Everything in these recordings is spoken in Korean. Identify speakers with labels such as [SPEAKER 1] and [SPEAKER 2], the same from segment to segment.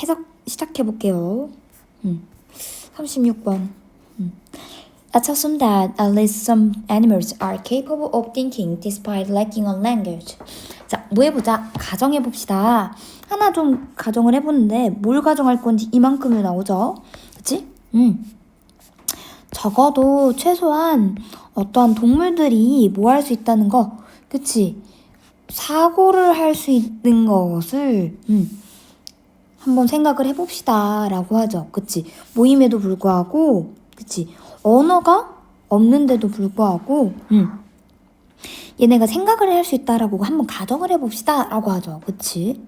[SPEAKER 1] 해석 시작해볼게요. 36번. Let's assume that at least some animals are capable of thinking despite lacking a language. 자, 뭐 해보자. 가정해봅시다. 하나 좀 가정을 해보는데 뭘 가정할 건지 이만큼이 나오죠. 그치? 적어도 최소한 어떠한 동물들이 뭐 할 수 있다는 거. 그치? 사고를 할 수 있는 것을 한번 생각을 해봅시다 라고 하죠. 그치? 모임에도 불구하고 그치? 언어가 없는데도 불구하고 얘네가 생각을 할 수 있다라고 한번 가정을 해봅시다 라고 하죠. 그치?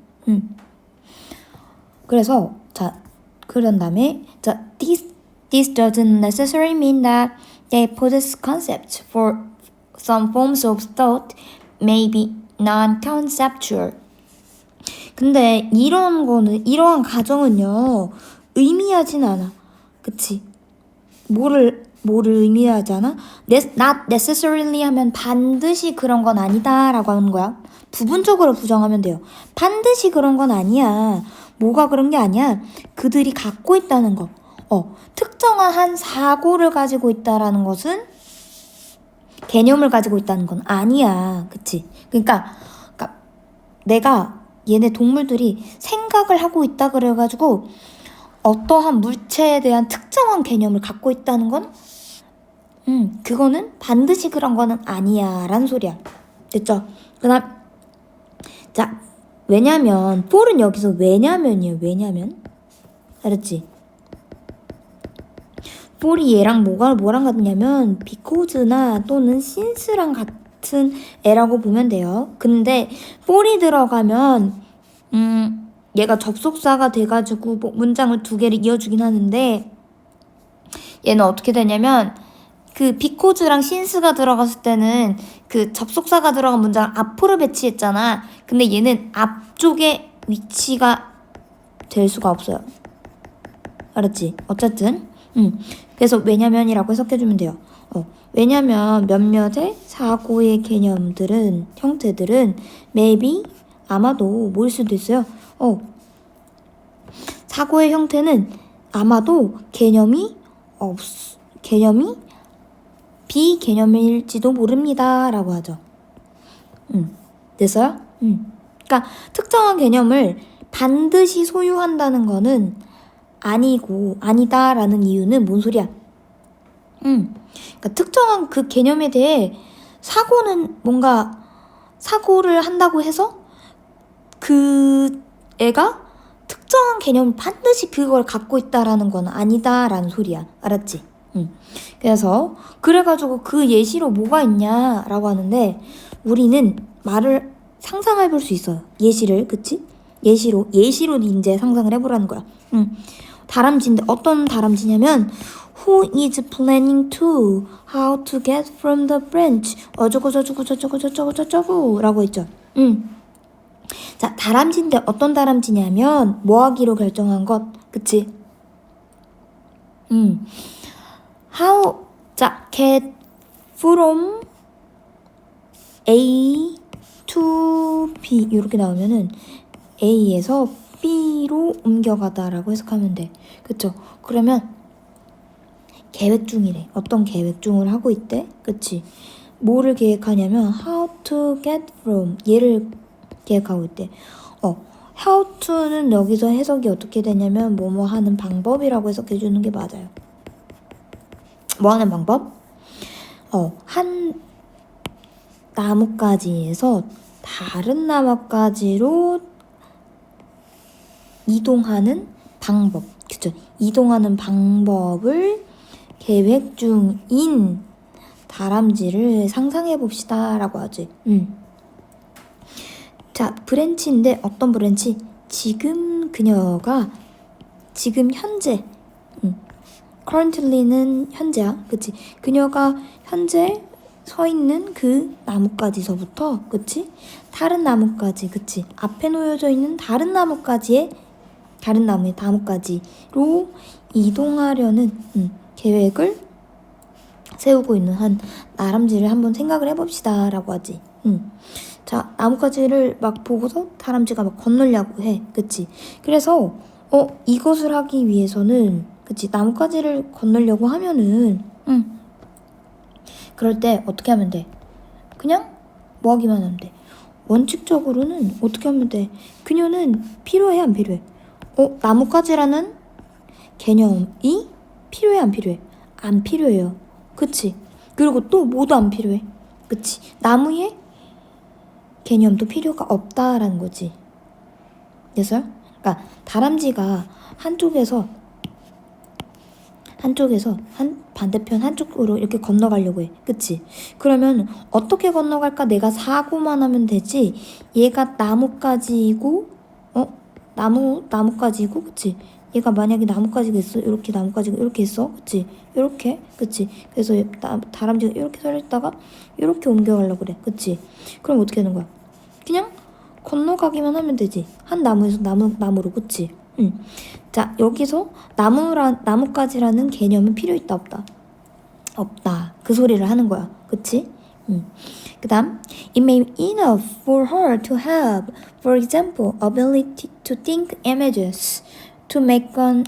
[SPEAKER 1] 그래서 자 그런 다음에 자 this doesn't necessarily mean that they possess concepts for some forms of thought may be non-conceptual. 근데 이러한 가정은요 의미하진 않아. 그치? 뭐를 의미하지 않아? not necessarily 하면 반드시 그런 건 아니다 라고 하는 거야. 부분적으로 부정하면 돼요. 반드시 그런 건 아니야. 뭐가 그런 게 아니야? 그들이 갖고 있다는 거. 특정한 한 사고를 가지고 있다라는 것은 개념을 가지고 있다는 건 아니야. 그치? 그러니까 내가 얘네 동물들이 생각을 하고 있다 그래가지고 어떠한 물체에 대한 특정한 개념을 갖고 있다는 건 그거는 반드시 그런 거는 아니야 라는 소리야. 됐죠? 그다음 자 왜냐면 for은 여기서 왜냐면이에요. 왜냐면 알았지? for이 얘랑 뭐랑 같냐면 because나 또는 since랑 같은 애라고 보면 돼요. 근데 for이 들어가면 얘가 접속사가 돼가지고 뭐 문장을 두 개를 이어주긴 하는데 얘는 어떻게 되냐면 그 because랑 since가 들어갔을 때는 그 접속사가 들어간 문장을 앞으로 배치했잖아. 근데 얘는 앞쪽에 위치가 될 수가 없어요. 알았지? 어쨌든 그래서 왜냐면이라고 해석해주면 돼요. 왜냐면 몇몇의 사고의 개념들은 형태들은 maybe 아마도 뭐일 수도 있어요. 사고의 형태는 아마도 개념이 비개념일지도 모릅니다 라고 하죠. 됐어요? 그러니까 특정한 개념을 반드시 소유한다는 거는 아니다라는 이유는 뭔 소리야? 그러니까 특정한 그 개념에 대해 뭔가 사고를 한다고 해서 그 애가 특정한 개념을 반드시 그걸 갖고 있다라는 건 아니다라는 소리야. 알았지? 그래서 그래가지고 그 예시로 뭐가 있냐라고 하는데 우리는 말을 상상해 볼 수 있어요. 예시를. 그치? 예시로 이제 상상을 해보라는 거야. 다람쥐인데 어떤 다람쥐냐면 Who is planning to? How to get from the branch? 어쩌고 라고 했죠. 자, 다람쥐인데 어떤 다람쥐냐면 뭐 하기로 결정한 것. 그치? How 자, get from A to B 이렇게 나오면은 A에서 B로 옮겨가다라고 해석하면 돼. 그쵸? 그러면 계획 중이래. 어떤 계획 중을 하고 있대? 그치? 뭐를 계획하냐면 how to get from 얘를 계획하고 있대. how to는 여기서 해석이 어떻게 되냐면 뭐뭐 하는 방법이라고 해석해 주는 게 맞아요. 뭐 하는 방법? 한 나뭇가지에서 다른 나뭇가지로 이동하는 방법. 그쵸? 이동하는 방법을 계획 중인 다람쥐를 상상해 봅시다 라고 하지. 자, 브랜치인데 어떤 브랜치? 지금 그녀가 지금 현재 currently는 현재야. 그치? 그녀가 현재 서 있는 그 나뭇가지서부터 그치? 다른 나뭇가지 그치? 앞에 놓여져 있는 다른 나뭇가지로 이동하려는 계획을 세우고 있는 한 다람쥐를 한번 생각을 해봅시다 라고 하지. 자, 나뭇가지를 막 보고서 다람쥐가 막 건너려고 해. 그치? 그래서 이것을 하기 위해서는 그치 나뭇가지를 건너려고 하면은 그럴 때 어떻게 하면 돼? 그냥 뭐 하기만 하면 돼. 원칙적으로는 어떻게 하면 돼? 그녀는 필요해 안 필요해? 나뭇가지라는 개념이 필요해 안 필요해? 안 필요해요. 그치? 그리고 또 뭐도 안 필요해. 그치? 나무의 개념도 필요가 없다라는 거지. 됐어요? 그러니까 다람쥐가 한쪽에서 반대편 한쪽으로 이렇게 건너가려고 해. 그치? 그러면 어떻게 건너갈까? 내가 사고만 하면 되지. 얘가 나뭇가지이고, 나뭇가지고, 그치? 얘가 만약에 나뭇가지가 있어. 이렇게 나뭇가지가 이렇게 있어. 그치? 이렇게. 그치? 그래서 다람쥐가 이렇게 서 있다가 이렇게 옮겨가려고 그래. 그치? 그럼 어떻게 하는 거야? 그냥 건너가기만 하면 되지. 한 나무에서 나무로. 그치? 응. 자, 여기서 나뭇가지라는 개념은 필요 있다 없다? 없다. 그 소리를 하는 거야. 그치? 그 다음 It may be enough for her to have, for example, ability to think images, to make a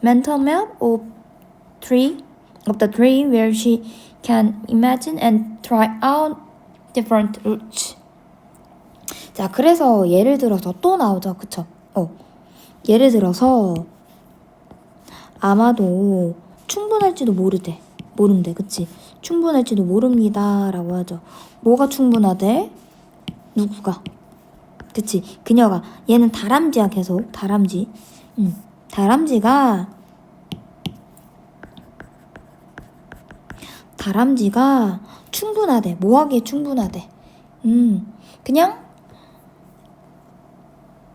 [SPEAKER 1] mental map of the tree where she can imagine and try out different routes. 자, 그래서 예를 들어서 또 나오죠. 그쵸? 예를 들어서 아마도 충분할지도 모른대. 그치? 충분할지도 모릅니다 라고 하죠. 뭐가 충분하대? 누구가? 그치? 그녀가. 얘는 다람쥐야. 계속 다람쥐. 다람쥐가 충분하대. 뭐하기에 충분하대? 그냥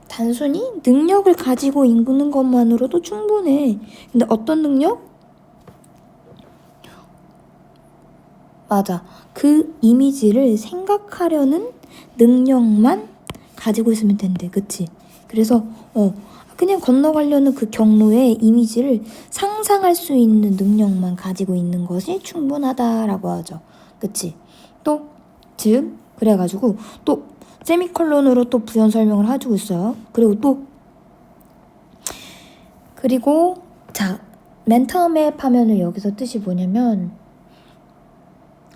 [SPEAKER 1] 단순히 능력을 가지고 있는 것만으로도 충분해. 근데 어떤 능력? 맞아. 그 이미지를 생각하려는 능력만 가지고 있으면 된대. 그치? 그래서 그냥 건너가려는 그 경로의 이미지를 상상할 수 있는 능력만 가지고 있는 것이 충분하다라고 하죠. 그치? 또 즉 그래가지고 또 세미콜론으로 또 부연 설명을 해주고 있어요. 그리고 자, 멘탈맵 하면은 여기서 뜻이 뭐냐면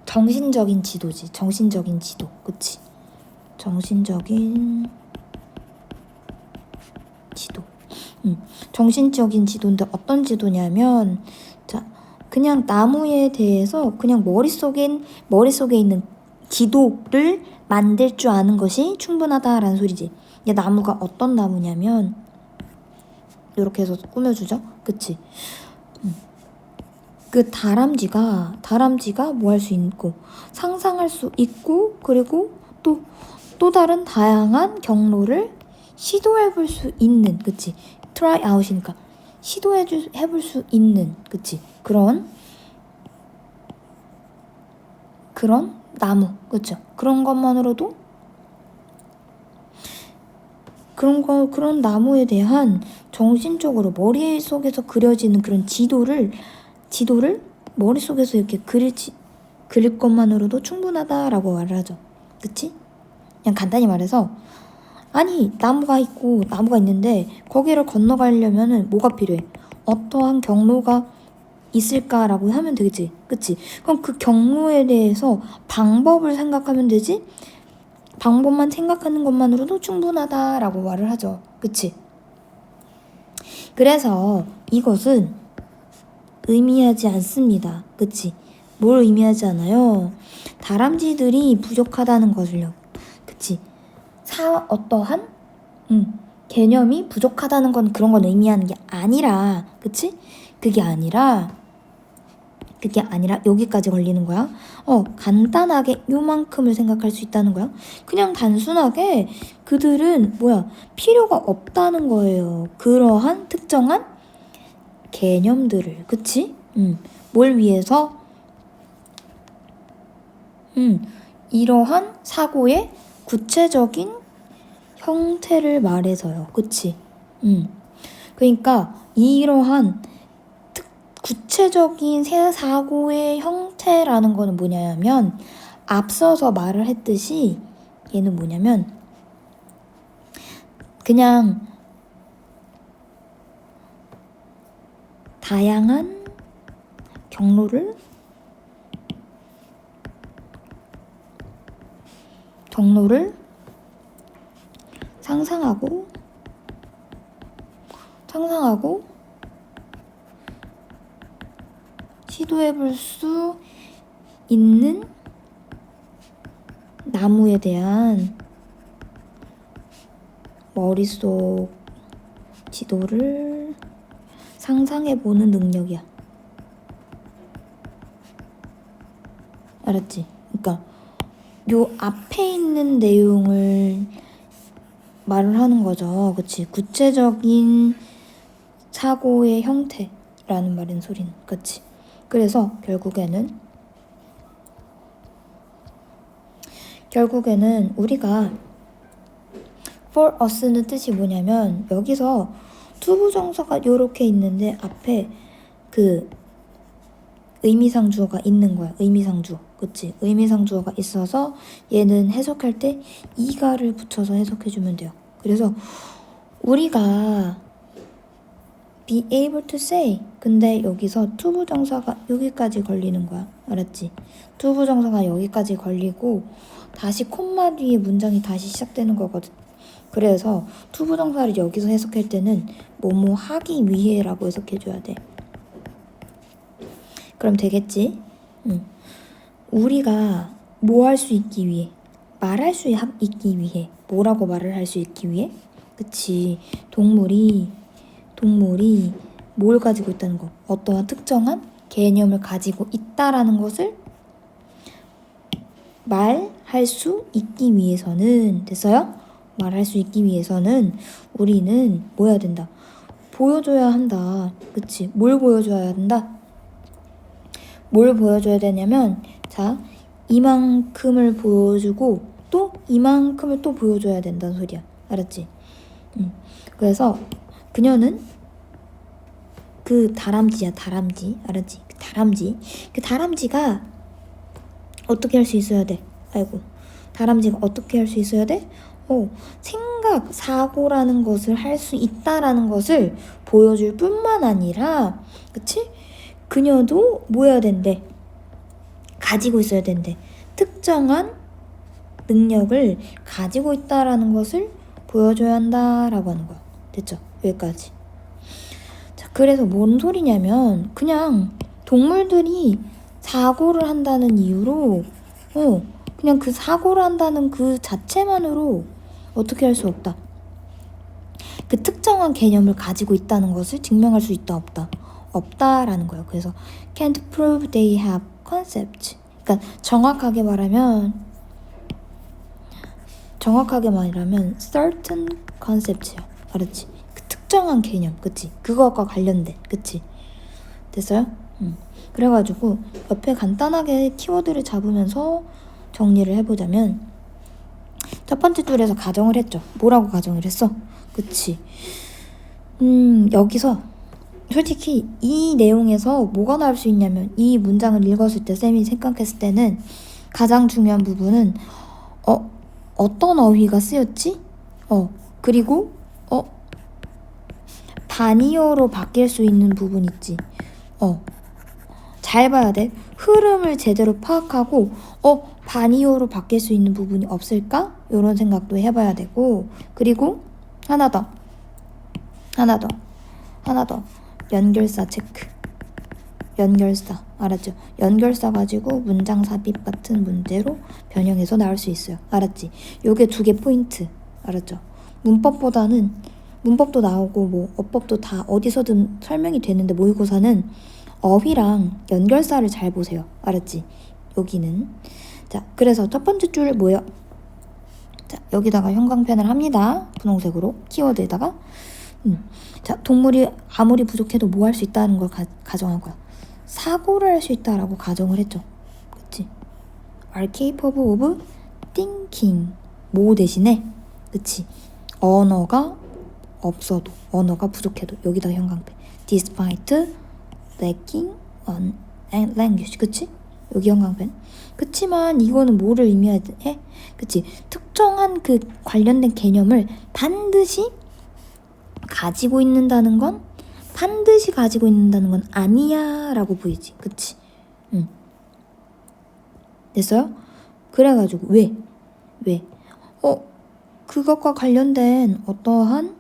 [SPEAKER 1] 정신적인 지도지. 정신적인 지도. 그치? 정신적인 지도. 정신적인 지도인데 어떤 지도냐면 자, 그냥 나무에 대해서 그냥 머릿속에 있는 지도를 만들 줄 아는 것이 충분하다라는 소리지. 얘 나무가 어떤 나무냐면 이렇게 해서 꾸며주죠. 그치? 그 다람쥐가 뭐 할 수 있고 상상할 수 있고 그리고 또 다른 다양한 경로를 시도해볼 수 있는 그치? try out이니까 해볼 수 있는 그치? 그런 나무 그쵸? 그런 것만으로도 그런 나무에 대한 정신적으로 머릿속에서 그려지는 그런 지도를 머릿속에서 이렇게 그릴 것만으로도 충분하다라고 말을 하죠. 그치? 그냥 간단히 말해서 아니 나무가 있는데 거기를 건너가려면은 뭐가 필요해? 어떠한 경로가 있을까라고 하면 되겠지. 그치? 그럼 그 경로에 대해서 방법을 생각하면 되지? 방법만 생각하는 것만으로도 충분하다라고 말을 하죠. 그치? 그래서 이것은 의미하지 않습니다. 그치? 뭘 의미하지 않아요? 다람쥐들이 부족하다는 것을요. 그치? 어떠한 개념이 부족하다는 건 그런 건 의미하는 게 아니라 그치? 그게 아니라 여기까지 걸리는 거야. 간단하게 요만큼을 생각할 수 있다는 거야. 그냥 단순하게 그들은 필요가 없다는 거예요. 그러한 특정한 개념들을. 그치? 뭘 위해서? 이러한 사고의 구체적인 형태를 말해서요. 그치? 그러니까 이러한 구체적인 사고의 형태라는 거는 뭐냐면 앞서서 말을 했듯이 얘는 뭐냐면 그냥 다양한 경로를 상상하고 시도해볼 수 있는 나무에 대한 머릿속 지도를 상상해보는 능력이야. 알았지? 그러니까 요 앞에 있는 내용을 말을 하는 거죠. 그치? 구체적인 사고의 형태라는 말인 소리는. 그치? 그래서 결국에는 우리가 for us는 뜻이 뭐냐면 여기서 투부정사가 요렇게 있는데 앞에 그 의미상주어가 있는 거야. 의미상주어. 그치? 의미상주어가 있어서 얘는 해석할 때 이가를 붙여서 해석해주면 돼요. 그래서 우리가 be able to say 근데 여기서 투부정사가 여기까지 걸리는 거야. 알았지? 투부정사가 여기까지 걸리고 다시 콤마 뒤에 문장이 다시 시작되는 거거든. 그래서 투부정사를 여기서 해석할 때는 뭐뭐 하기 위해라고 해석해줘야 돼. 그럼 되겠지? 우리가 뭐 할 수 있기 위해 말할 수 있기 위해 뭐라고 말을 할 수 있기 위해 그치 동물이 뭘 가지고 있다는 거 어떠한 특정한 개념을 가지고 있다라는 것을 말할 수 있기 위해서는 됐어요? 말할 수 있기 위해서는 우리는 뭐 해야 된다? 보여줘야 한다. 그치? 뭘 보여줘야 한다? 뭘 보여줘야 되냐면 자 이만큼을 보여주고 또 이만큼을 또 보여줘야 된다는 소리야. 알았지? 그래서 그녀는 그 다람쥐야. 다람쥐. 알았지? 그 다람쥐가 어떻게 할 수 있어야 돼? 다람쥐가 어떻게 할 수 있어야 돼? 생각, 사고라는 것을 할 수 있다라는 것을 보여줄 뿐만 아니라 그치? 그녀도 뭐 해야 된대? 가지고 있어야 된대. 특정한 능력을 가지고 있다라는 것을 보여줘야 한다라고 하는 거야. 됐죠? 여기까지. 자, 그래서 뭔 소리냐면 그냥 동물들이 사고를 한다는 이유로 그냥 그 사고를 한다는 그 자체만으로 어떻게 할 수 없다. 그 특정한 개념을 가지고 있다는 것을 증명할 수 있다 없다라는 거예요. 그래서 can't prove they have concept. 그러니까 정확하게 말하면 certain concept야. 알았지? 그 특정한 개념, 그치? 그거과 관련된, 그치? 됐어요? 그래가지고 옆에 간단하게 키워드를 잡으면서 정리를 해보자면 첫 번째 줄에서 가정을 했죠. 뭐라고 가정을 했어? 그치? 여기서 솔직히 이 내용에서 뭐가 나올 수 있냐면 이 문장을 읽었을 때 쌤이 생각했을 때는 가장 중요한 부분은 어떤 어휘가 쓰였지? 그리고 반이어로 바뀔 수 있는 부분 있지. 잘 봐야 돼. 흐름을 제대로 파악하고 반이어로 바뀔 수 있는 부분이 없을까? 이런 생각도 해봐야 되고 그리고 하나 더 연결사 체크. 연결사 알았죠? 연결사 가지고 문장 삽입 같은 문제로 변형해서 나올 수 있어요. 알았지? 요게 2개 포인트. 알았죠? 문법도 나오고 뭐 어법도 다 어디서든 설명이 되는데 모의고사는 어휘랑 연결사를 잘 보세요. 알았지? 여기는 자 그래서 첫 번째 줄 뭐예요? 자 여기다가 형광펜을 합니다. 분홍색으로 키워드에다가 자 동물이 아무리 부족해도 뭐 할 수 있다는 걸 가정한 거야. 사고를 할 수 있다라고 가정을 했죠. 그치? are capable of thinking 뭐 대신에 그치? 언어가 없어도 언어가 부족해도 여기다 형광펜 despite lacking on language 그치? 여기 형광펜 그치만 이거는 뭐를 의미해? 그치? 특정한 그 관련된 개념을 반드시 가지고 있는다는 건 반드시 가지고 있는다는 건 아니야 라고 보이지. 그치? 됐어요? 그래가지고 왜? 그것과 관련된 어떠한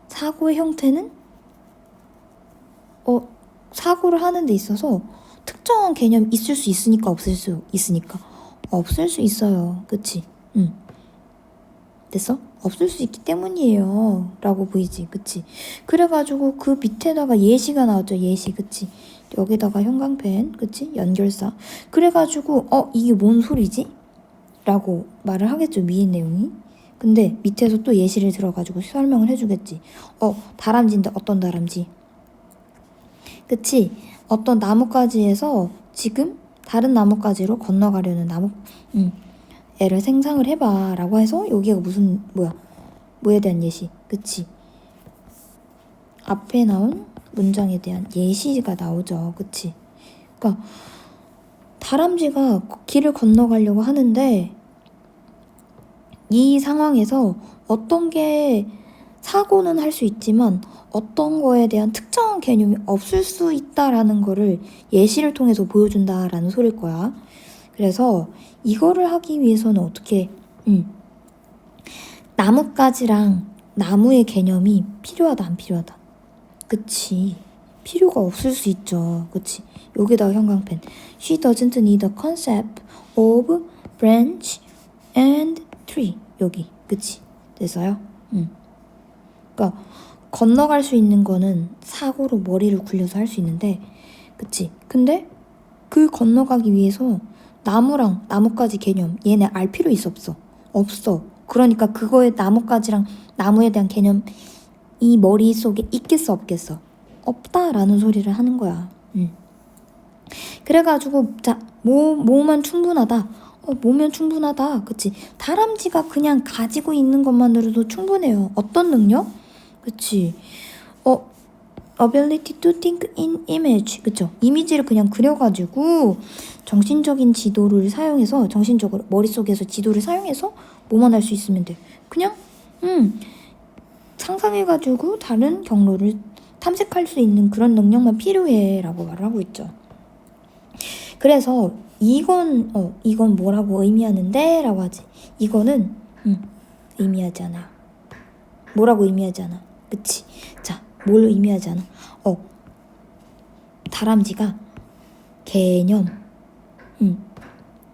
[SPEAKER 1] 사고의 형태는 사고를 하는 데 있어서 특정한 개념이 있을 수 있으니까 없을 수 있으니까 없을 수 있어요. 그치? 됐어? 없을 수 있기 때문이에요 라고 보이지. 그치? 그래가지고 그 밑에다가 예시가 나왔죠. 예시. 그치? 여기다가 형광펜. 그치? 연결사. 그래가지고 이게 뭔 소리지? 라고 말을 하겠죠. 위의 내용이. 근데 밑에서 또 예시를 들어가지고 설명을 해주겠지. 다람쥐인데 어떤 다람쥐? 그치? 어떤 나뭇가지에서 지금 다른 나뭇가지로 건너가려는 애를 생상을 해봐 라고 해서 여기가 무슨 뭐에 대한 예시. 그치? 앞에 나온 문장에 대한 예시가 나오죠. 그치? 그러니까 다람쥐가 길을 건너가려고 하는데 이 상황에서 어떤 게 사고는 할 수 있지만 어떤 거에 대한 특정한 개념이 없을 수 있다라는 거를 예시를 통해서 보여준다라는 소리일 거야. 그래서 이거를 하기 위해서는 어떻게 나뭇가지랑 나무의 개념이 필요하다 안 필요하다. 그치. 필요가 없을 수 있죠. 그치. 여기다가 형광펜. She doesn't need a concept of branch and tree. 여기. 그치. 됐어요? 그러니까 건너갈 수 있는 거는 사고로 머리를 굴려서 할 수 있는데 그치. 근데 그 건너가기 위해서 나무랑 나뭇가지 개념 얘네 알 필요 있어 없어? 없어. 그러니까 그거에 나뭇가지랑 나무에 대한 개념 이 머릿속에 있겠어 없겠어? 없다라는 소리를 하는 거야. 그래가지고 자 뭐만 충분하다. 뭐면 충분하다. 그치? 다람쥐가 그냥 가지고 있는 것만으로도 충분해요. 어떤 능력? 그치? ability to think in image. 그쵸? 이미지를 그냥 그려가지고 정신적인 지도를 사용해서 정신적으로 머릿속에서 지도를 사용해서 뭐만 할 수 있으면 돼. 그냥 상상해가지고 다른 경로를 탐색할 수 있는 그런 능력만 필요해 라고 말을 하고 있죠. 그래서 이건 뭐라고 의미하는데? 라고 하지. 이거는 의미하지 않아요. 뭐라고 의미하지 않아. 그치? 자, 뭘 의미하지 않아? 다람쥐가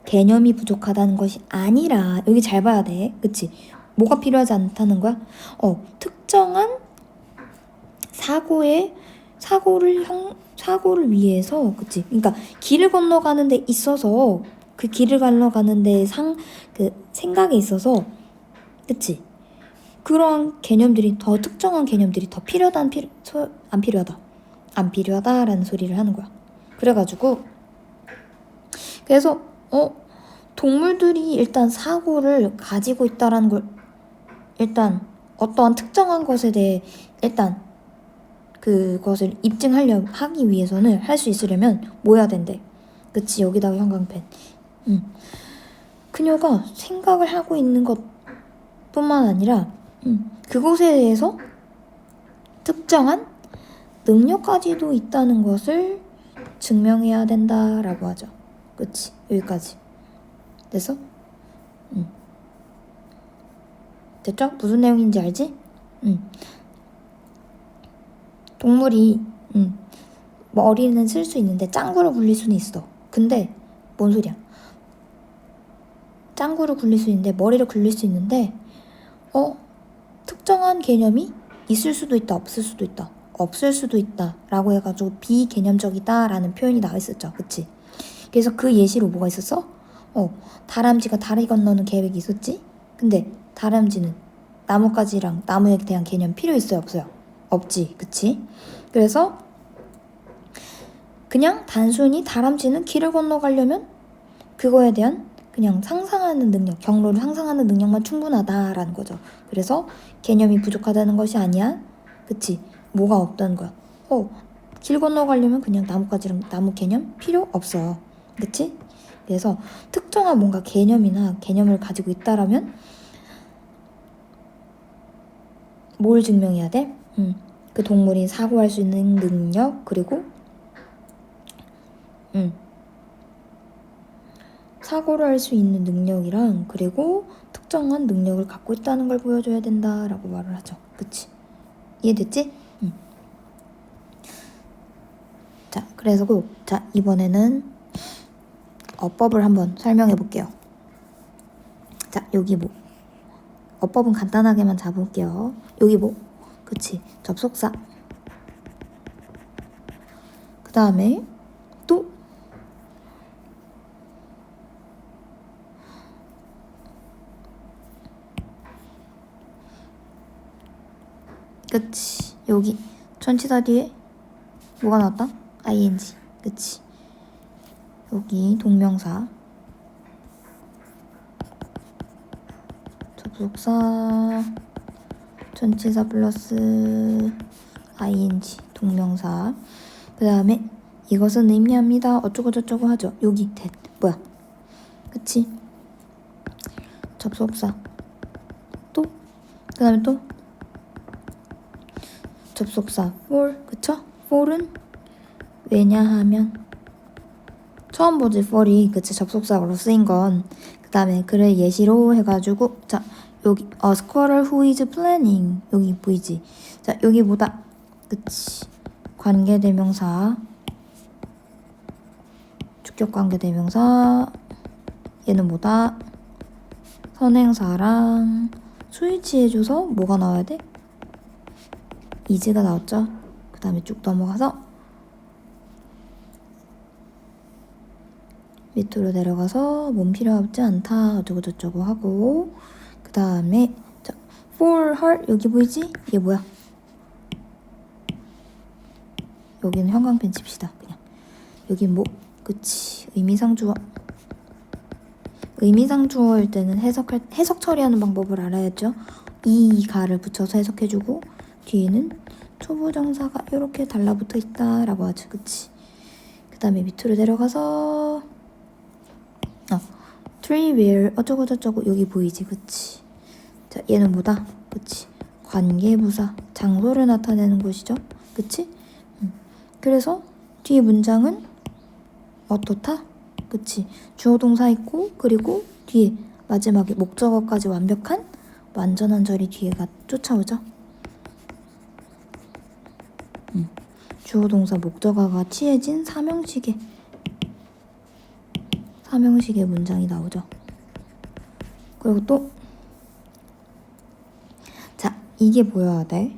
[SPEAKER 1] 개념이 부족하다는 것이 아니라 여기 잘 봐야 돼. 그치? 뭐가 필요하지 않다는 거야? 특정한 사고를 위해서, 그치? 그러니까 길을 건너가는 데 있어서 그 길을 건너가는 데 생각에 있어서, 그치? 그런 개념들이 더 특정한 개념들이 더 필요하다 안 필요하다? 안 필요하다라는 소리를 하는 거야. 그래서 동물들이 일단 사고를 가지고 있다라는 걸 일단 어떠한 특정한 것에 대해 일단 그것을 하기 위해서는 할 수 있으려면 뭐 해야 된대? 그치? 여기다가 형광펜. 그녀가 생각을 하고 있는 것뿐만 아니라 그곳에 대해서 특정한 능력까지도 있다는 것을 증명해야 된다라고 하죠. 그치? 여기까지. 됐어? 됐죠? 무슨 내용인지 알지? 동물이 머리는 쓸 수 있는데 짱구를 굴릴 수는 있어. 근데 뭔 소리야? 짱구를 굴릴 수 있는데 머리를 굴릴 수 있는데 특정한 개념이 있을 수도 있다 없을 수도 있다 없을 수도 있다 라고 해가지고 비개념적이다 라는 표현이 나와 있었죠. 그치? 그래서 그 예시로 뭐가 있었어? 다람쥐가 다리 건너는 계획이 있었지? 근데 다람쥐는 나뭇가지랑 나무에 대한 개념 필요 있어요 없어요? 없지. 그치? 그래서 그냥 단순히 다람쥐는 길을 건너가려면 그거에 대한 그냥 상상하는 능력, 경로를 상상하는 능력만 충분하다라는 거죠. 그래서 개념이 부족하다는 것이 아니야. 그치? 뭐가 없다는 거야. 길 건너가려면 그냥 나뭇가지랑 나무 개념 필요 없어. 그치? 그래서 특정한 뭔가 개념을 가지고 있다라면 뭘 증명해야 돼? 그 동물이 사고할 수 있는 능력, 그리고 사고를 할 수 있는 능력이랑 그리고 특정한 능력을 갖고 있다는 걸 보여줘야 된다라고 말을 하죠. 그치? 이해됐지? 자, 그래서 자, 이번에는 어법을 한번 설명해 볼게요. 자, 여기 뭐 어법은 간단하게만 잡을게요. 여기 뭐 그치? 접속사. 그 다음에 또 그치? 여기 전치사 뒤에 뭐가 나왔다? ing. 그치? 여기 동명사. 접속사 전치사 플러스 ing 동명사. 그 다음에 이것은 의미합니다. 어쩌고저쩌고 하죠. 여기 that 뭐야? 그치? 접속사. 또 그 다음에 또 접속사 for. 그쵸? for은 왜냐하면 처음 보지 for이. 그치? 접속사로 쓰인 건. 그 다음에 그를 예시로 해가지고 자 여기 a squirrel who is planning. 여기 보이지? 자 여기 뭐다? 그치? 관계대명사, 주격관계대명사. 얘는 뭐다? 선행사랑 수일치해줘서 뭐가 나와야 돼? is가 나왔죠? 그 다음에 쭉 넘어가서 밑으로 내려가서 몸 필요 없지 않다 어쩌고저쩌고 하고, 그 다음에 자 for her 여기 보이지? 이게 뭐야? 여기는 형광펜 칩시다. 그냥 여기 뭐 그치? 의미상주어. 의미상주어일 때는 해석 처리하는 방법을 알아야죠. 이가를 붙여서 해석해주고 뒤에는 초보정사가 이렇게 달라붙어 있다라고 하죠. 그치? 그 다음에 밑으로 내려가서 tree where 어쩌고저쩌고 여기 보이지? 그치? 자 얘는 뭐다? 그치? 관계부사, 장소를 나타내는 곳이죠. 그치? 그래서 뒤에 문장은 어떻다? 그치? 주어 동사 있고 그리고 뒤에 마지막에 목적어까지 완벽한 완전한 절이 뒤에가 쫓아오죠. 주어 동사 목적어가 취해진 삼형식의 문장이 나오죠. 그리고 또 자 이게 뭐여야 돼?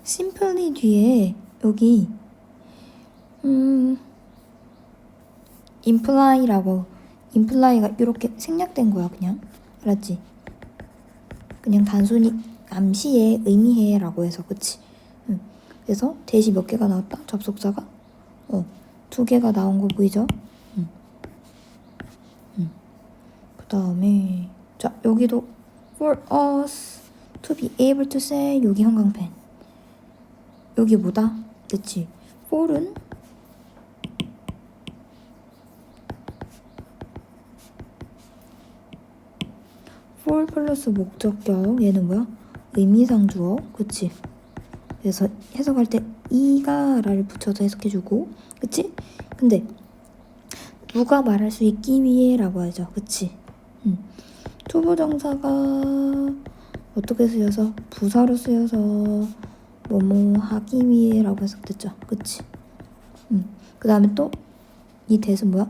[SPEAKER 1] simply 뒤에 여기 imply가 이렇게 생략된 거야. 그냥 알았지? 그냥 단순히 암시해, 의미해 라고 해서. 그치? 그래서 대시 몇 개가 나왔다? 접속사가 2개가 나온 거 보이죠? 그 다음에 자 여기도 for us to be able to say. 여기 형광펜. 여기 뭐다? 그치? for은 for 플러스 목적격. 얘는 뭐야? 의미상주어. 그치? 그래서 해석할 때 이가라를 붙여서 해석해주고. 그치? 근데 누가 말할 수 있기 위해 라고 하죠. 그치? 투부정사가 어떻게 쓰여서? 부사로 쓰여서 뭐뭐 하기 위해 라고 해석됐죠. 그치? 그 다음에 또 이 that은 뭐야?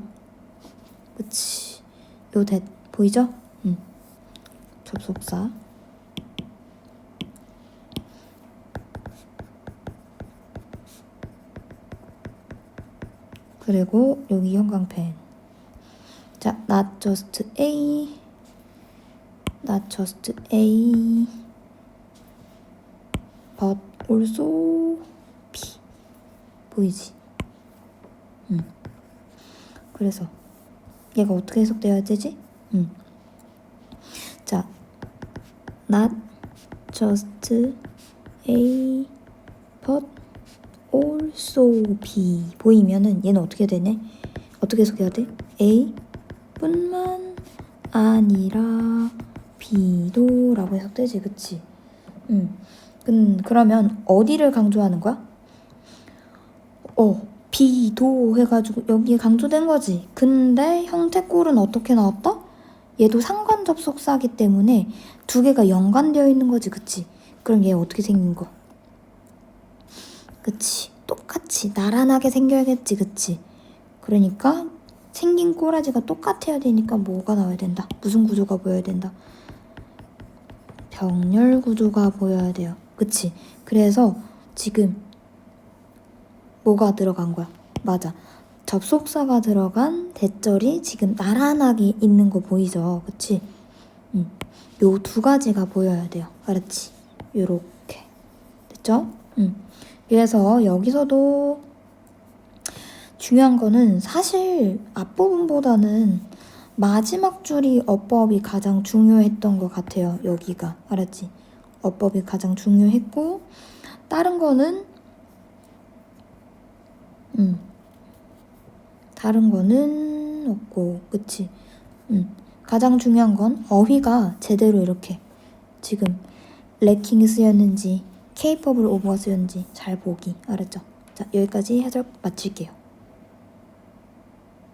[SPEAKER 1] 그치? 요 that 보이죠? 접속사. 그리고 여기 형광펜. 자, not just A, not just A, but also B. 보이지? 그래서 얘가 어떻게 해석되어야 되지? 자, not just A, but also B 보이면은 얘는 어떻게 되네? 어떻게 해석해야 돼? A 뿐만 아니라 비도라고 해석되지, 그치? 그러면 어디를 강조하는 거야? 비도 해가지고 여기에 강조된 거지. 근데 형태꼴은 어떻게 나왔다? 얘도 상관 접속사기 때문에 두 개가 연관되어 있는 거지, 그치? 그럼 얘 어떻게 생긴 거? 그치? 똑같이 나란하게 생겨야겠지, 그치? 그러니까 생긴 꼬라지가 똑같아야 되니까 뭐가 나와야 된다? 무슨 구조가 보여야 된다? 병렬 구조가 보여야 돼요. 그치? 그래서 지금 뭐가 들어간 거야? 맞아. 접속사가 들어간 대절이 지금 나란하게 있는 거 보이죠? 그치? 요 두 가지가 보여야 돼요. 알았지? 요렇게. 됐죠? 그래서 여기서도 중요한 거는 사실 앞부분보다는 마지막 줄이 어법이 가장 중요했던 것 같아요. 여기가. 알았지? 어법이 가장 중요했고 다른 거는 다른 거는 없고, 그치? 가장 중요한 건 어휘가 제대로 이렇게 지금 래킹이 쓰였는지 케이퍼블 오버가 쓰였는지 잘 보기. 알았죠? 자, 여기까지 해석 마칠게요.